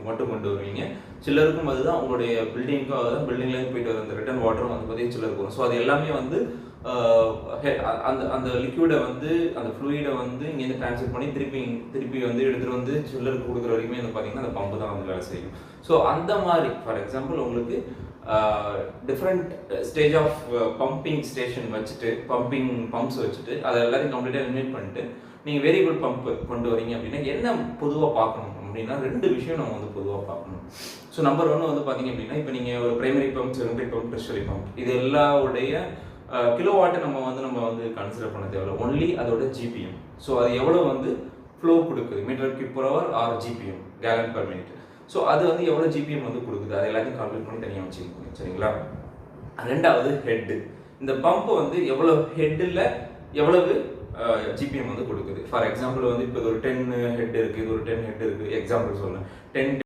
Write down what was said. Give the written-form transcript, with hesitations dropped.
மட்டும் கொண்டு வருவீங்க. சிலருக்கும் அதுதான் உங்களுடைய பில்டிங்க்கும் அதுதான் பில்டிங்லேருந்து போயிட்டு வர அந்த ரிட்டர்ன் வாட்டரும் வந்து பார்த்தீங்கன்னா சிலருக்கு வரும். ஸோ அது எல்லாமே வந்து அந்த அந்த லிக்யூடை வந்து அந்த ஃப்ளூயிடை வந்து இங்கேருந்து ட்ரான்ஸ்ஃபர் பண்ணி திருப்பி வந்து எடுத்துகிட்டு வந்து சில்லருக்கு கொடுக்குற வரைக்குமே வந்து பார்த்தீங்கன்னா அந்த பம்பு தான் வந்து வேலை செய்யும். ஸோ அந்த மாதிரி ஃபார் எக்ஸாம்பிள் உங்களுக்கு different stage of pumping station வச்சுட்டு பம்ப்ஸ் வச்சுட்டு அதை எல்லாத்தையும் கம்ப்ளீட்டாக எலிமினேட் பண்ணிட்டு நீங்கள் வேரியபிள் பம்ப் கொண்டு வரீங்க அப்படின்னா என்ன பொதுவாக பார்க்கணும் அப்படின்னா 2 விஷயம் நம்ம வந்து பொதுவாக பார்க்கணும். ஸோ நம்பர் 1 வந்து பார்த்தீங்க அப்படின்னா இப்போ நீங்கள் ஒரு primary pump, secondary pump, tertiary pump இது எல்லாவுடைய கிலோவாட்டை நம்ம வந்து கன்சிடர் பண்ண தேவையில்லை. ஒன்லி அதோட ஜிபிஎம். ஸோ அது எவ்வளோ வந்து ஃப்ளோ கொடுக்குது, metre cube per hour or GPM, gallon per minute. So அது வந்து எவ்வளோ ஜிபிஎம் வந்து கொடுக்குது, அது எல்லாத்தையும் கால்குலேட் பண்ணி தனியாக வச்சுக்கோங்க. சரிங்களா? 2வது ஹெட்டு. இந்த பம்ப் வந்து எவ்வளோ ஹெட்டில் எவ்வளவு ஜிபிஎம் வந்து கொடுக்குது. ஃபார் எக்ஸாம்பிள் வந்து இப்போ ஒரு 10 ஹெட் இருக்குது, இது ஒரு 10 ஹெட் இருக்குது. எக்ஸாம்பிள் சொல்லுங்கள், 10